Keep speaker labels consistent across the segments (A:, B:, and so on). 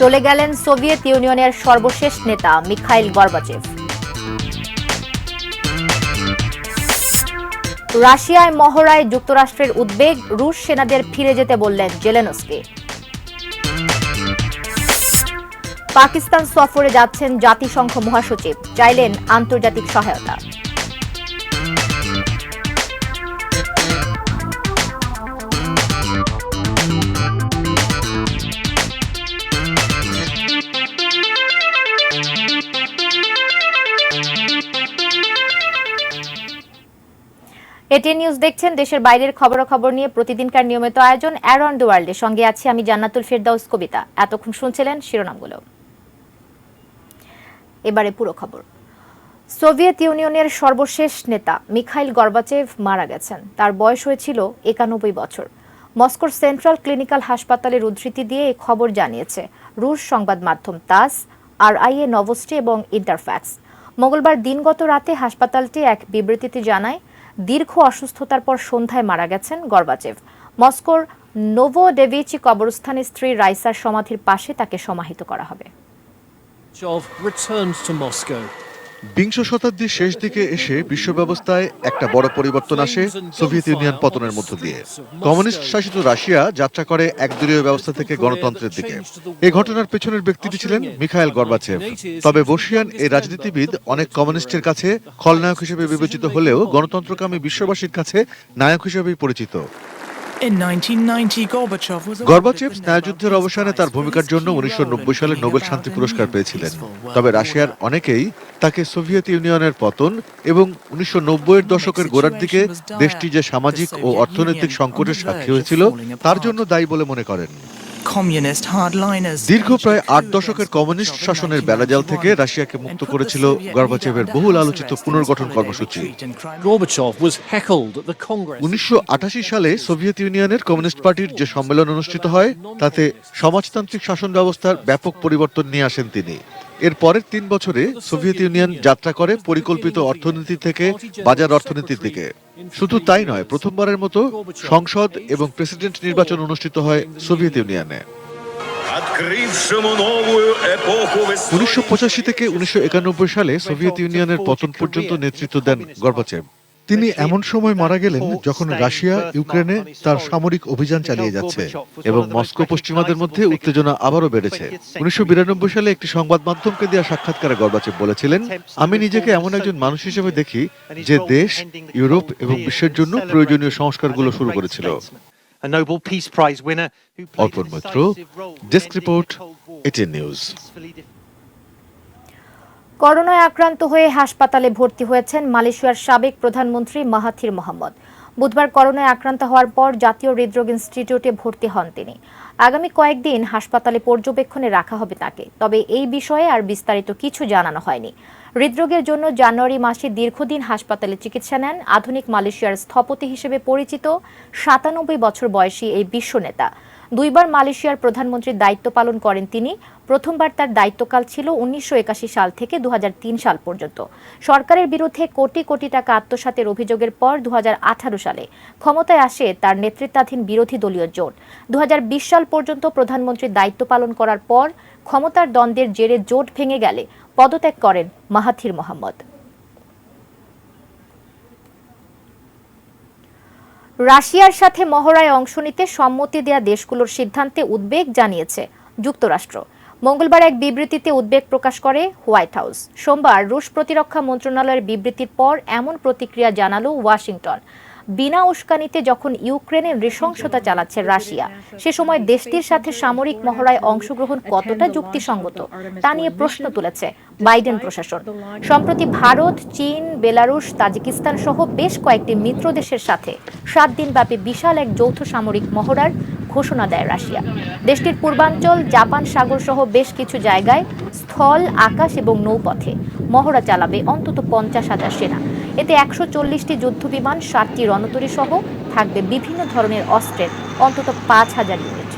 A: চলে গেলেন সোভিয়েত ইউনিয়নের সর্বশেষ নেতা মিখাইল গর্বাচেভ। রাশিয়ায় মহড়ায় যুক্তরাষ্ট্রের উদ্বেগ, রুশ সেনাদের ফিরে যেতে বললেন জেলেনস্কি। পাকিস্তান সফরে যাচ্ছেন জাতিসংঘ মহাসচিব, চাইলেন আন্তর্জাতিক সহায়তা। এটিএন নিউজ দেখছেন। দেশের বাইরের খবরাখবর নিয়ে প্রতিদিনকার নিয়মিত আয়োজন অ্যারাউন্ড দ্য ওয়ার্ল্ডের সঙ্গে আছি আমি জান্নাতুল ফেরদাউস কবিতা। এতক্ষণ শুনছিলেন শিরোনামগুলো, এবারে পুরো খবর। সোভিয়েত ইউনিয়নের সর্বশেষ নেতা মিখাইল গর্বাচেভ মারা গেছেন। তার বয়স হয়েছিল 91 বছর। মস্কোর সেন্ট্রাল ক্লিনিক্যাল হাসপাতালের উদ্ধৃতি দিয়ে এই খবর জানিয়েছে রুশ সংবাদ মাধ্যম তাস, RIA নোভোস্টি এবং ইন্টারফ্যাক্স। মঙ্গলবার দিনগত রাতে হাসপাতালটি এক বিবৃতিতে জানায়, দীর্ঘ অসুস্থতার পর সন্ধ্যায় মারা গেছেন গর্বাচেভ। মস্কোর নোভোডেভিচি কবরস্থানে স্ত্রী রাইসার সমাধির পাশে তাকে সমাহিত করা হবে।
B: বিংশ শতাব্দীর শেষ দিকে এসে বিশ্ব ব্যবস্থায় একটা বড় পরিবর্তন আসে সোভিয়েত ইউনিয়ন পতনের মধ্য দিয়ে। কমিউনিস্ট শাসিত রাশিয়া যাত্রা করে একদলীয় ব্যবস্থা থেকে গণতন্ত্রের দিকে। এই ঘটনার পেছনের ব্যক্তিটি ছিলেন মিখাইল গর্বাচেভ। তবে বর্ষিয়ান এই রাজনীতিবিদ অনেক কমিউনিস্টের কাছে খলনায়ক হিসেবে বিবেচিত হলেও গণতন্ত্রকামী বিশ্ববাসীর কাছে নায়ক হিসেবেই পরিচিত। গর্বাচেভ স্নায়ুযুদ্ধের অবসানে তার ভূমিকার জন্য 1990 সালে নোবেল শান্তি পুরস্কার পেয়েছিলেন। তবে রাশিয়ার অনেকেই তাকে সোভিয়েত ইউনিয়নের পতন এবং 1990-এর দশকের গোড়ার দিকে দেশটি যে সামাজিক ও অর্থনৈতিক সংকটের সাক্ষী হয়েছিল তার জন্য দায়ী বলে মনে করেন। দীর্ঘ প্রায় 8 দশকের কমিউনিস্ট শাসনের বেড়াজাল থেকে রাশিয়াকে মুক্ত করেছিল গর্বাচেভের বহুল আলোচিত পুনর্গঠন কর্মসূচি। 1988 সালে সোভিয়েত ইউনিয়নের কমিউনিস্ট পার্টির যে সম্মেলন অনুষ্ঠিত হয় তাতে সমাজতান্ত্রিক শাসন ব্যবস্থার ব্যাপক পরিবর্তন নিয়ে আসেন তিনি। এর পরের 3 বছরে সোভিয়েত ইউনিয়ন যাত্রা করে পরিকল্পিত অর্থনীতি থেকে বাজার অর্থনীতির দিকে। শুধু তাই নয়, প্রথমবারের মতো সংসদ এবং প্রেসিডেন্ট নির্বাচন অনুষ্ঠিত হয় সোভিয়েত ইউনিয়নে। 1985 থেকে 1991 সালে সোভিয়েত ইউনিয়নের পতন পর্যন্ত নেতৃত্ব দেন গর্বাচেভ। তিনি এমন সময় মারা গেলেন যখন রাশিয়া ইউক্রেনে তার সামরিক অভিযান চালিয়ে যাচ্ছে এবং মস্কো পশ্চিমাদের মধ্যে উত্তেজনা আবারও বেড়েছে। 1992 সালে একটি সংবাদ মাধ্যমকে দেওয়া সাক্ষাৎকারে গর্বাচেভ বলেছিলেন, আমি নিজেকে এমন একজন মানুষ হিসেবে দেখি যে দেশ, ইউরোপ এবং বিশ্বের জন্য প্রয়োজনীয় সংস্কারগুলো শুরু করেছিল। Arpan Maitra, desk report, ATN News.
A: করোনায় আক্রান্ত হয়ে হাসপাতালে ভর্তি হয়েছেন মালয়েশিয়ার সাবেক প্রধানমন্ত্রী মাহাথির মোহাম্মদ। বুধবার করোনায় আক্রান্ত হওয়ার পর জাতীয় হৃদরোগ ইনস্টিটিউটে ভর্তি হন তিনি। আগামী কয়েকদিন হাসপাতালে পর্যবেক্ষণে রাখা হবে তাকে। তবে এই বিষয়ে আর বিস্তারিত কিছু জানানো হয়নি। হৃদরোগের জন্য জানুয়ারি মাসে দীর্ঘদিন হাসপাতালে চিকিৎসা নেন আধুনিক মালয়েশিয়ার স্থপতি হিসেবে পরিচিত 97 বছর বয়সী এই বিশ্ব নেতা। 2 বার মালয়েশিয়ার প্রধানমন্ত্রীর দায়িত্ব পালন করেন তিনি। প্রথমবার তার দায়িত্বকাল ছিল 1981 সাল থেকে 2003 সাল পর্যন্ত। সরকারের বিরুদ্ধে কোটি কোটি টাকা আত্মসাতের অভিযোগের পর 2018 সালে ক্ষমতায় আসে তার নেতৃত্বাধীন বিরোধী দলীয় জোট। 2020 সাল পর্যন্ত প্রধানমন্ত্রীর দায়িত্ব পালন করার পর ক্ষমতার দ্বন্দ্বের জেরে জোট ভেঙে গেলে পদত্যাগ করেন মাহাথির মোহাম্মদ। রাশিয়ার সাথে মহড়ায় অংশ নিতে সম্মতি দেয়া দেশগুলোর সিদ্ধান্তে উদ্বেগ জানিয়েছে যুক্তরাষ্ট্র। মঙ্গলবার এক বিবৃতিতে উদ্বেগ প্রকাশ করে হোয়াইট হাউস। সোমবার রুশ প্রতিরক্ষা মন্ত্রণালয়ের বিবৃতির পর এমন প্রতিক্রিয়া জানালো ওয়াশিংটন। বিনা উস্কানিতে যখন ইউক্রেনে নৃশংসতা চালাচ্ছে রাশিয়া, সে সময় দেশটির সাথে সামরিক মহড়ায় অংশগ্রহণ কতটা যুক্তিসঙ্গত তা নিয়ে প্রশ্ন তুলেছে বাইডেন প্রশাসন। সম্প্রতি ভারত, চীন, বেলারুশ, তাজিকিস্তান সহ বেশ কয়েকটি মিত্র দেশের সাথে 7 দিনব্যাপী বিশাল এক যৌথ সামরিক মহড়ার ঘোষণা দেয় রাশিয়া। দেশটির পূর্বাঞ্চল, জাপান সাগর সহ বেশ কিছু জায়গায় স্থল, আকাশ এবং নৌপথে মহড়া চালাবে অন্তত 50,000 সেনা। এতে 140টি যুদ্ধবিমান, 60টি রণতরী সহ থাকবে বিভিন্ন ধরনের অস্ত্রের অন্তত 5,000 ইউনিট।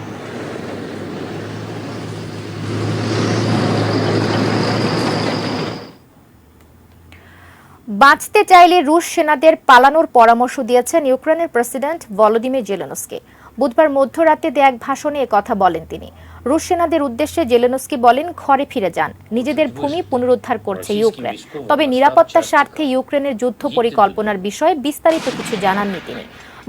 A: বাঁচতে চাইলে রুশ সেনাদের পালানোর পরামর্শ দিয়েছেন ইউক্রেনের প্রেসিডেন্ট ভলোদিমির জেলেনস্কি। বুধবার মধ্যরাতে দেয়া এক ভাষণে কথা বলেন তিনি। রুশ সেনাদের উদ্দেশ্যে জেলেনস্কি বলেন, ঘরে ফিরে যান, নিজেদের ভূমি পুনরুদ্ধার করছে ইউক্রেন। তবে নিরাপত্তার স্বার্থে ইউক্রেনের যুদ্ধ পরিকল্পনার বিষয়ে বিস্তারিত কিছু জানাননি তিনি।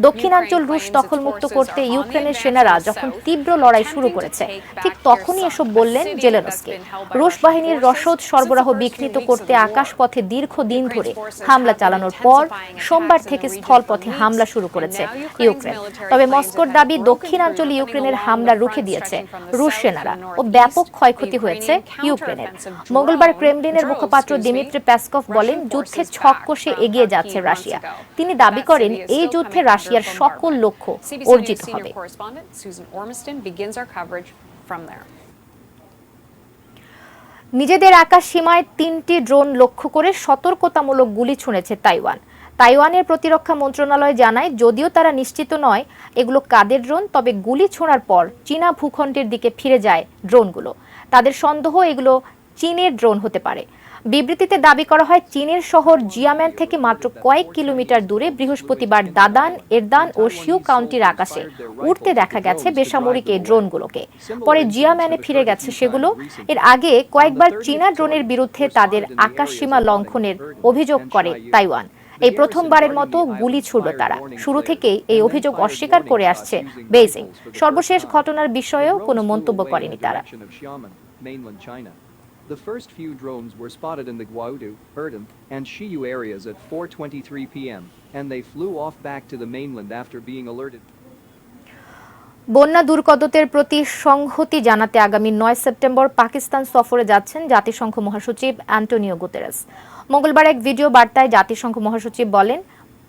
A: দক্ষিণাঞ্চল রুশ দখলমুক্ত করতে ইউক্রেনের সেনারা যখন তীব্র লড়াই শুরু করেছে, ঠিক তখনই এসব বললেন জেলেনস্কি। রুশ বাহিনীর রসদ সরবরাহ বিঘ্নিত করতে আকাশপথে দীর্ঘদিন ধরে হামলা চালানোর পর সোমবার থেকে স্থলপথে হামলা শুরু করেছে ইউক্রেন। তবে মস্কোর দাবি, দক্ষিণাঞ্চল ইউক্রেনের হামলা রুখে দিয়েছে রুশ সেনারা ও ব্যাপক ক্ষয়ক্ষতি হয়েছে ইউক্রেনের। মঙ্গলবার ক্রেমলিনের মুখপাত্র দিমিত্রি পেসকভ বলেন, যুদ্ধে ছক কষে এগিয়ে যাচ্ছে রাশিয়া। তিনি দাবি করেন, এই যুদ্ধে রাশিয়ার সকল লক্ষ্য অর্জিত হবে। নিজেদের আকাশ সীমায় 3টি ড্রোন লক্ষ্য করে সতর্কতামূলক গুলি ছুঁড়েছে তাইওয়ান। তাইওয়ানের প্রতিরক্ষা মন্ত্রণালয় জানায়, যদিও তারা নিশ্চিত নয় এগুলো কাদের ড্রোন, তবে গুলি ছোড়ার পর চীনা ভূখণ্ডের দিকে ফিরে যায় ড্রোনগুলো। তাদের সন্দেহ এগুলো চীনের ড্রোন হতে পারে। বিবৃতিতে দাবি করা হয়, চীনের শহর জিয়াম্যান থেকে মাত্র কয়েক কিলোমিটার দূরে বৃহস্পতিবার দাদান, এরদান ও শিউ কাউন্টির আকাশে উড়তে দেখা গেছে বেসামরিক এই ড্রোনগুলোকে। পরে জিয়াম্যানে ফিরে গেছে সেগুলো। এর আগে কয়েকবার চীনা ড্রোনের বিরুদ্ধে তাদের আকাশসীমা লঙ্ঘনের অভিযোগ করে তাইওয়ান। এই প্রথমবারের মতো গুলি ছুড়ল তারা। শুরু থেকেই এই অভিযোগ অস্বীকার করে আসছে বেইজিং। সর্বশেষ ঘটনার বিষয়েও কোনো মন্তব্য করেনি তারা।
C: The first few drones were spotted in the Guaodu, Erdem, and Xiyu areas at 4:23 p.m., and they flew off back to the mainland after being alerted.
A: বন্যা দুর্গতদের প্রতি সংহতি জানাতে আগামী 9 সেপ্টেম্বর পাকিস্তান সফরে যাচ্ছেন জাতিসংঘ মহাসচিব অ্যান্টোনিও গুতেরেস। মঙ্গলবার এক ভিডিও বার্তায় জাতিসংঘ মহাসচিব বলেন,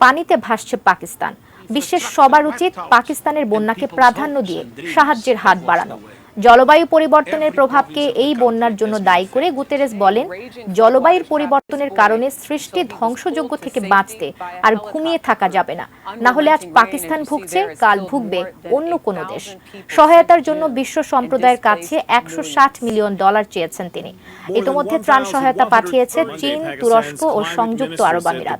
A: পানিতে ভাসছে পাকিস্তান। বিশ্বের সবার উচিত পাকিস্তানের বন্যাকে প্রাধান্য দিয়ে সাহায্যের হাত বাড়ানো। জলবায়ু পরিবর্তনের প্রভাবকে এই বন্যার জন্য দায়ী করে গুতেরেস বলেন, জলবায়ুর পরিবর্তনের কারণে সৃষ্টি ধ্বংসযজ্ঞ থেকে বাঁচতে আর ঘুমিয়ে থাকা যাবে না। না হলে আজ পাকিস্তান ভুগছে, কাল ভুগবে অন্য কোনো দেশ। সহায়তার জন্য বিশ্ব সম্প্রদায়ের কাছে $160 মিলিয়ন চেয়েছেন তিনি। ইতিমধ্যে ত্রাণ সহায়তা পাঠিয়েছে চীন, তুরস্ক ও সংযুক্ত আরব আমিরাত।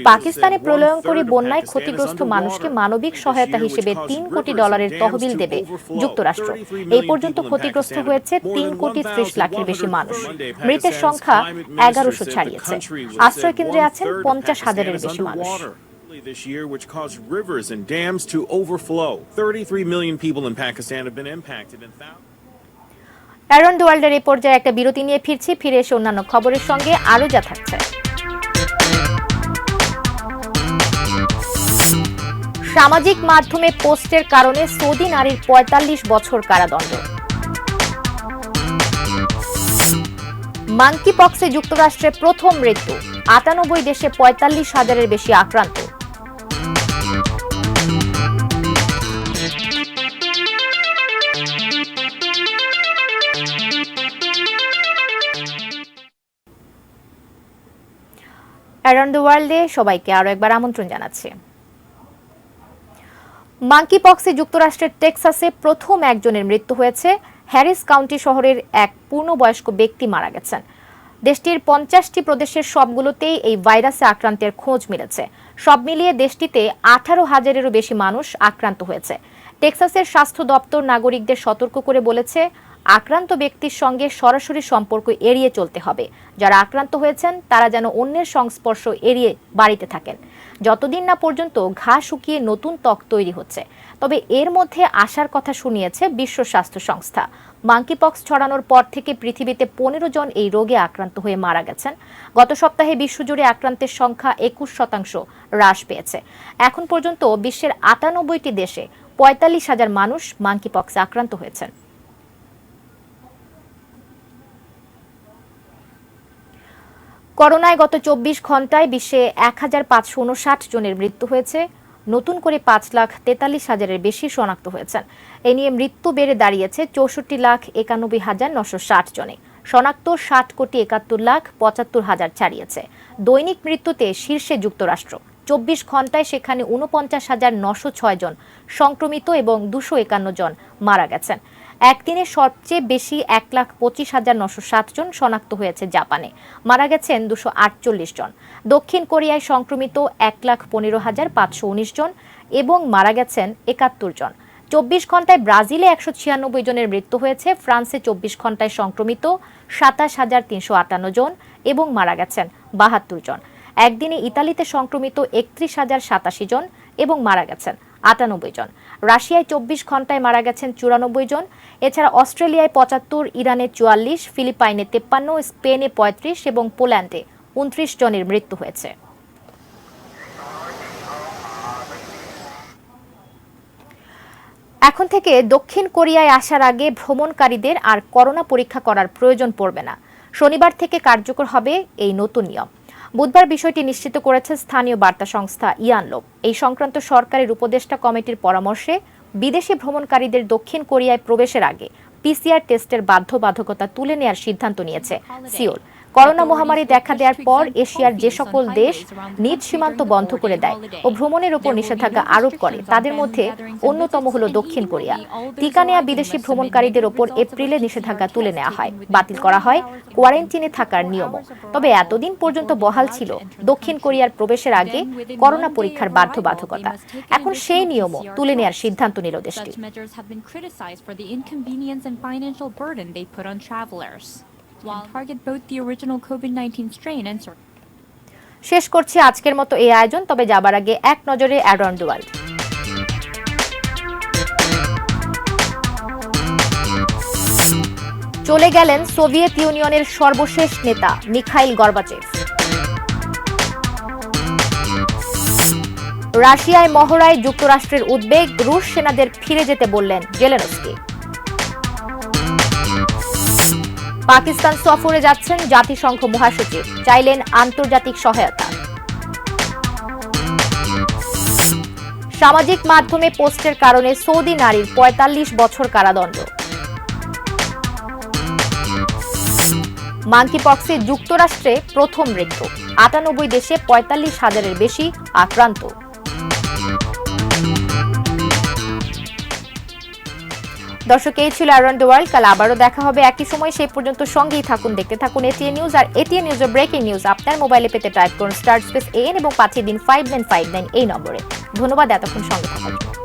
A: পাকিস্তানে প্রলয়ঙ্করী বন্যায় ক্ষতিগ্রস্ত মানুষকে মানবিক সহায়তা হিসেবে $3 কোটি তহবিল দেবে যুক্তরাষ্ট্র। এই পর্যন্ত ক্ষতিগ্রস্ত হয়েছে 3.30 কোটির বেশি মানুষ। মৃতের সংখ্যা 1100 ছাড়িয়েছে। আশ্রয় কেন্দ্রে আছেন 50,000-এর বেশি মানুষ।
D: This year, which caused rivers and dams to overflow. 33 million people in Pakistan have been impacted.
A: Around the ওয়ার্ল্ডের এই পর্যায়ে একটা বিরতি নিয়ে ফিরছি। ফিরে এসে অন্যান্য খবরের সঙ্গে আরো যা থাকছে। সামাজিক মাধ্যমে পোস্টের কারণে সৌদি নারীর 45 বছর কারাদণ্ড। মাঙ্কি পক্সে যুক্তরাষ্ট্রে প্রথম মৃত্যু, 98 দেশে 45,000-এর বেশি আক্রান্ত। অ্যারাউন্ড দ্য ওয়ার্ল্ডে সবাইকে আরো একবার আমন্ত্রণ জানাচ্ছি। মাঙ্কি পক্সে যুক্তরাষ্ট্রের টেক্সাসে প্রথম একজনের মৃত্যু হয়েছে। হ্যারিস কাউন্টি শহরের এক পূর্ণবয়স্ক ব্যক্তি মারা গেছেন। দেশটির 50টি প্রদেশের সবগুলোতেই এই ভাইরাসে আক্রান্তের খোঁজ মিলেছে। সব মিলিয়ে দেশটিতে 18,000-এরও বেশি মানুষ আক্রান্ত হয়েছে। টেক্সাসের স্বাস্থ্য দপ্তর নাগরিকদের সতর্ক করে বলেছে, আক্রান্ত ব্যক্তির সঙ্গে সরাসরি সম্পর্ক এড়িয়ে চলতে হবে। যারা আক্রান্ত হয়েছেন তারা যেন অন্যের সংস্পর্শ এড়িয়ে বাড়িতে থাকেন, যতদিন না পর্যন্ত ঘা শুকিয়ে নতুন ত্বক তৈরি হচ্ছে। তবে এর মধ্যে আশার কথা শুনিয়েছে বিশ্ব স্বাস্থ্য সংস্থা। মাঙ্কিপক্স ছড়ানোর পর থেকে পৃথিবীতে 15 জন এই রোগে আক্রান্ত হয়ে মারা গেছেন। গত সপ্তাহে বিশ্বজুড়ে আক্রান্তের সংখ্যা 21% হ্রাস পেয়েছে। এখন পর্যন্ত বিশ্বের 98টি দেশে 45,000 মানুষ মাঙ্কিপক্সে আক্রান্ত হয়েছেন। করোনায় গত 24 ঘন্টায় বিশ্বে 1,559 জনের মৃত্যু হয়েছে। নতুন করে 5,43,000-এর বেশি শনাক্ত হয়েছেন। এ নিয়ে মৃত্যু বেড়ে দাঁড়িয়েছে 64,91,960 জনে। শনাক্ত 60,71,75,000 ছাড়িয়েছে। দৈনিক মৃত্যুতে শীর্ষে যুক্তরাষ্ট্র। 24 ঘন্টায় সেখানে 49,906 জন সংক্রমিত এবং 251 জন মারা গেছেন। একদিনে সবচেয়ে বেশি 1,25,907 জন শনাক্ত হয়েছে জাপানে। মারা গেছেন 248 জন। দক্ষিণ কোরিয়ায় সংক্রমিত 1,15,519 জন এবং মারা গেছেন 71 জন। 24 ঘন্টায় ব্রাজিলে 196 জনের মৃত্যু হয়েছে, ফ্রান্সে 24 ঘন্টায় সংক্রমিত 27,358 জন এবং মারা গেছেন 72 জন। একদিনে ইতালিতে সংক্রমিত 31,087 জন এবং মারা গেছেন 98 জন। রাশিয়ায় 24 ঘন্টায় মারা গেছেন 94 জন। এছাড়া অস্ট্রেলিয়ায় 75, ইরানে 44, ফিলিপাইনে 53, স্পেনে 35 এবং পোল্যান্ডে 29 জনের মৃত্যু হয়েছে। এখন থেকে দক্ষিণ কোরিয়ায় আসার আগে ভ্রমণকারীদের আর করোনা পরীক্ষা করার প্রয়োজন পড়বে না। শনিবার থেকে কার্যকর হবে এই নতুন নিয়ম। বুধবার বিষয়টি নিশ্চিত করেছে স্থানীয় বার্তা সংস্থা ইয়ানলোক। এই সংক্রান্ত সরকারের উপদেষ্টা কমিটির পরামর্শে বিদেশি ভ্রমণকারীদের দক্ষিণ কোরিয়ায় প্রবেশের আগে পিসিআর টেস্টের বাধ্যবাধকতা তুলে নেওয়ার সিদ্ধান্ত নিয়েছে সিওল। করোনা মহামারী দেখা দেওয়ার পর এশিয়ার যে সকল দেশ নিজ সীমান্ত বন্ধ করে দেয় ও ভ্রমণের উপর নিষেধাজ্ঞা আরোপ করে তাদের মধ্যে অন্যতম হল দক্ষিণ কোরিয়া। টিকা নেওয়া বিদেশি ভ্রমণকারীদের ওপর এপ্রিলে নিষেধাজ্ঞা তুলে নেওয়া হয়, বাতিল করা হয় কোয়ারেন্টিনে থাকার নিয়মও। তবে এতদিন পর্যন্ত বহাল ছিল দক্ষিণ কোরিয়ার প্রবেশের আগে করোনা পরীক্ষার বাধ্যবাধকতা। এখন সেই নিয়মও তুলে নেওয়ার সিদ্ধান্ত নিল দেশটি। শেষ করছি আজকের মতো এই আয়োজন, তবে যাবার আগে এক নজরে অ্যারাউন্ড দ্য ওয়ার্ল্ড। চলে গেলেন সোভিয়েত ইউনিয়নের সর্বশেষ নেতা মিখাইল গর্বাচেভ। রাশিয়ায় মহড়ায় যুক্তরাষ্ট্রের উদ্বেগ, রুশ সেনাদের ফিরে যেতে বললেন জেলেনস্কি। পাকিস্তান সফরে যাচ্ছেন জাতিসংঘ মহাসচিব, চাইলেন আন্তর্জাতিক সহায়তা। সামাজিক মাধ্যমে পোস্টের কারণে সৌদি নারীর 45 বছর কারাদণ্ড। মাঙ্কিপক্সে যুক্তরাষ্ট্রে প্রথম মৃত্যু, 98 দেশে 45,000-এর বেশি আক্রান্ত। দর্শক, এই ছিল অ্যারাউন্ড দ্য ওয়ার্ল্ড। কাল আবারও দেখা হবে একই সময়। সেই পর্যন্ত সঙ্গেই থাকুন, দেখতে থাকুন এটিএন নিউজ। আর এটিএন নিউজের ব্রেকিং নিউজ আপনার মোবাইলে পেতে টাইপ করুন *AN এবং পাঠিয়ে দিন 5959 এই নম্বরে। ধন্যবাদ এতক্ষণ সঙ্গে থাকার জন্য।